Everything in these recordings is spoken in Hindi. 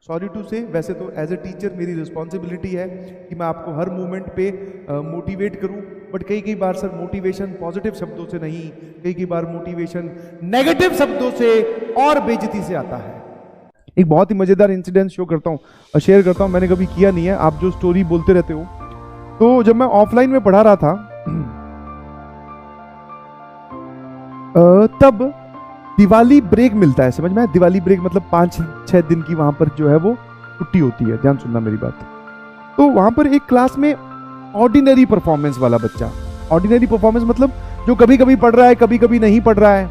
सॉरी टू से, वैसे तो एज ए टीचर मेरी रिस्पॉन्सिबिलिटी है कि मैं आपको हर मोमेंट पे मोटिवेट करूं, बट कई बार सर मोटिवेशन पॉजिटिव शब्दों से नहीं, कई बार मोटिवेशन नेगेटिव शब्दों से और बेइज्जती से आता है। एक बहुत ही मजेदार इंसिडेंट शेयर करता हूं, मैंने कभी किया नहीं है, आप जो स्टोरी बोलते रहते हो। तो जब मैं ऑफलाइन में पढ़ा रहा था तब दिवाली ब्रेक मिलता है, समझ में आया? दिवाली ब्रेक मतलब 5-6 दिन की वहां पर जो है वो छुट्टी होती है, ध्यान सुनना मेरी बात। तो वहां पर एक क्लास में ऑर्डिनरी परफॉर्मेंस वाला बच्चा, ऑर्डिनरी परफॉर्मेंस मतलब जो कभी कभी पढ़ रहा है, कभी कभी नहीं पढ़ रहा है,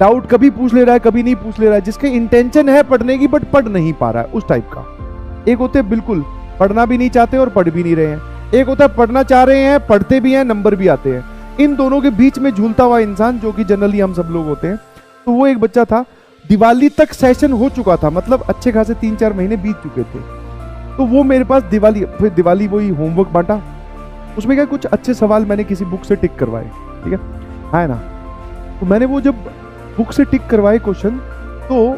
डाउट कभी पूछ ले रहा है, कभी नहीं पूछ ले रहा है, जिसके इंटेंशन है पढ़ने की बट पढ़ नहीं पा रहा है, उस टाइप का। एक होते हैं बिल्कुल पढ़ना भी नहीं चाहते और पढ़ भी नहीं रहे हैं, एक होता है पढ़ना चाह रहे हैं, पढ़ते भी हैं, नंबर भी आते हैं। इन दोनों के बीच में झूलता हुआ इंसान जो कि जनरली हम सब लोग होते हैं। तो वो एक बच्चा था, दिवाली तक सेशन हो चुका था, मतलब अच्छे खासे 3-4 महीने बीत चुके थे। तो वो मेरे पास फिर दिवाली वही होमवर्क बांटा, उसमें क्या कुछ अच्छे सवाल मैंने किसी बुक से टिक करवाए, ठीक है ना। तो मैंने वो जब बुक से टिक करवाए क्वेश्चन, तो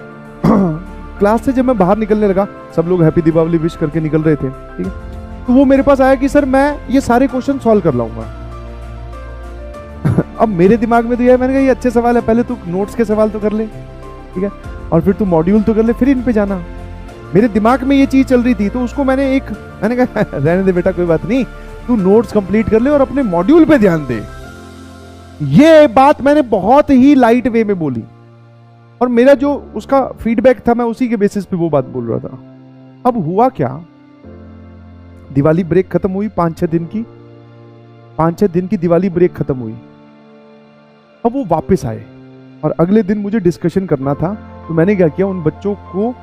क्लास से जब मैं बाहर निकलने लगा, सब लोग हैप्पी दीपावली विश करके निकल रहे थे, ठीक है। तो वो मेरे पास आया कि सर मैं ये सारे क्वेश्चन सॉल्व कर लाऊंगा। अब मेरे दिमाग में तो यह, मैंने कहा ये अच्छे सवाल है, पहले तू नोट्स के सवाल तो कर ले, ठीक है, और फिर तू मॉड्यूल तो कर ले, फिर इन पे जाना। मेरे दिमाग में ये चीज चल रही थी, तो उसको मैंने कहा रहने दे बेटा, कोई बात नहीं, तू नोट्स कंप्लीट कर ले और अपने मॉड्यूल पे ध्यान दे। ये बात मैंने बहुत ही लाइट वे में बोली, और मेरा जो उसका फीडबैक था, मैं उसी के बेसिस पे वो बात बोल रहा था। अब हुआ क्या, दिवाली ब्रेक खत्म हुई, 5-6 दिन की दिवाली ब्रेक खत्म हुई। अब वो वापस आए और अगले दिन मुझे डिस्कशन करना था, तो मैंने क्या किया, उन बच्चों को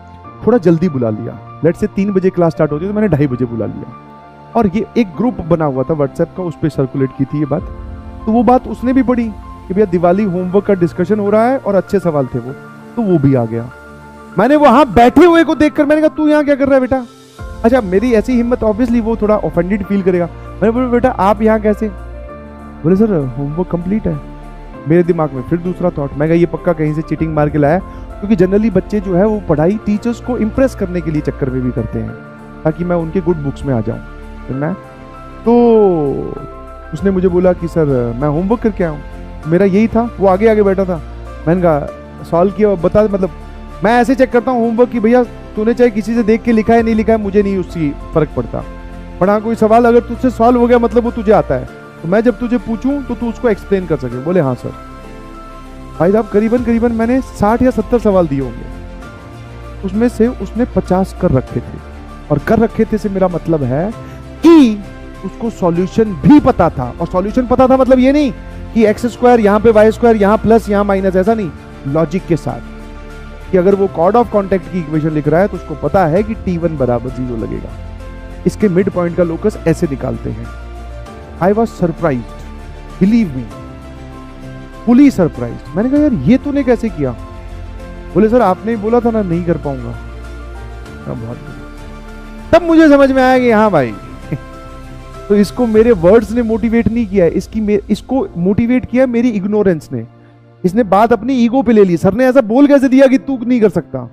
थोड़ा जल्दी बुला लिया। लेट्स से 3 बजे क्लास स्टार्ट होती है, तो मैंने 2:30 बजे बुला लिया, और ये एक ग्रुप बना हुआ था व्हाट्सएप का, उस पर सर्कुलेट की थी ये बात। तो वो बात उसने भी पढ़ी कि भैया दिवाली होमवर्क का डिस्कशन हो रहा है और अच्छे सवाल थे वो, तो वो भी आ गया। मैंने वहां बैठे हुए को देखकर मैंने कहा तू यहाँ क्या कर रहा है बेटा? अच्छा, मेरी ऐसी हिम्मत, ऑब्वियसली वो थोड़ा ऑफेंडेड फील करेगा। मैंने बोला बेटा आप यहाँ कैसे? बोले सर होमवर्क कंप्लीट है। मेरे दिमाग में फिर दूसरा थॉट, मैं कहा ये पक्का कहीं से चीटिंग मार के लाया, क्योंकि जनरली बच्चे जो है वो पढ़ाई टीचर्स को इंप्रेस करने के लिए चक्कर में भी करते हैं, ताकि मैं उनके गुड बुक्स में आ जाऊं। तो उसने मुझे बोला कि सर मैं होमवर्क करके आया हूँ। मेरा यही था, वो आगे आगे बैठा था। मैंने कहा सॉल्व किया, बता, मतलब मैं ऐसे चेक करता हूँ होमवर्क कि भैया तूने चाहे किसी से देख के लिखा है नहीं लिखा है, मुझे नहीं उससे फर्क पड़ता, पर हाँ कोई सवाल अगर तुझसे सॉल्व हो गया मतलब वो तुझे आता है, तो मैं जब तुझे पूछूं तो तू उसको एक्सप्लेन कर सके। बोले हाँ सर। भाई साहब करीबन मैंने 60 या 70 सवाल दिए होंगे, उसमें से उसने 50 कर रखे थे। और कर रखे थे से मेरा मतलब है कि उसको सॉल्यूशन भी पता था, और सॉल्यूशन पता था मतलब ये नहीं कि x² यहाँ पे y², यहाँ प्लस यहाँ माइनस, ऐसा नहीं, लॉजिक के साथ कि अगर वो कॉर्ड ऑफ कॉन्टेक्ट की इक्वेशन लिख रहा है तो उसको पता है कि t1 बराबर 0 लगेगा, इसके मिड पॉइंट का लोकस ऐसे निकालते हैं। I was surprised, believe me, fully surprised. मैंने कहा यार ये तूने कैसे किया? बोले सर आपने बोला था ना नहीं कर पाऊंगा। बहुत तब मुझे समझ में आया कि हाँ भाई तो इसको मेरे वर्ड्स ने मोटिवेट नहीं किया है, इसको मोटिवेट किया मेरी इग्नोरेंस ने। इसने बात अपनी ईगो पे ले ली, सर ने ऐसा बोल कैसे दिया कि तू नहीं कर सकता।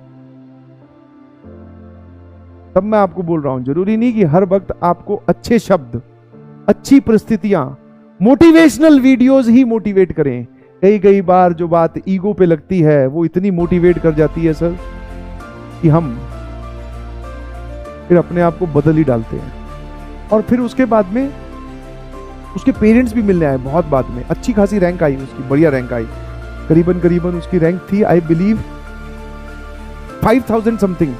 तब मैं आपको बोल रहा हूं, जरूरी नहीं कि हर वक्त आपको अच्छे शब्द, अच्छी परिस्थितियां, मोटिवेशनल वीडियोस ही मोटिवेट करें। कई बार जो बात ईगो पे लगती है वो इतनी मोटिवेट कर जाती है सर कि हम फिर अपने आप को बदल ही डालते हैं। और फिर उसके बाद में उसके पेरेंट्स भी मिलने आए बहुत बाद में, अच्छी खासी रैंक आई उसकी, बढ़िया रैंक आई, करीबन उसकी रैंक थी आई बिलीव 5000 समथिंग,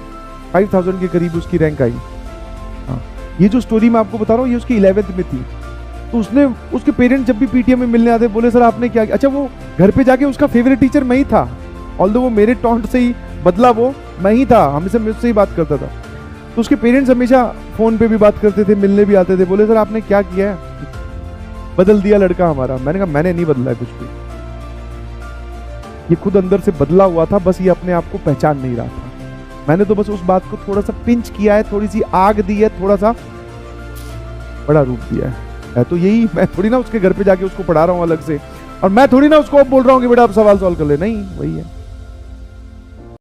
5000 के करीब उसकी रैंक आई। हाँ, ये जो स्टोरी मैं आपको बता रहा हूँ ये उसकी 11th में थी। तो उसके पेरेंट्स जब भी पीटीएम में मिलने आते बोले सर आपने क्या किया? अच्छा, वो घर पे जाके उसका फेवरेट टीचर मैं ही था, ऑल्दो वो मेरे टॉन्ट से ही बदला, वो मैं ही था, हमेशा मुझसे ही बात करता था। तो उसके पेरेंट्स हमेशा फोन पे भी बात करते थे, मिलने भी आते थे, बोले सर आपने क्या किया है, बदल दिया लड़का हमारा। मैंने कहा मैंने नहीं बदला है कुछ भी, ये खुद अंदर से बदला हुआ था, बस ये अपने आप को पहचान नहीं रहा था। मैंने तो बस उस बात को थोड़ा सा पिंच किया है, थोड़ी सी आग दी है, थोड़ा सा बड़ा रूप दिया है। तो यही, मैं थोड़ी ना उसके घर पे जाके उसको पढ़ा रहा हूँ अलग से, और मैं थोड़ी ना उसको अब बोल रहा हूँ कि बेटा आप सवाल सॉल्व कर ले, नहीं, वही है।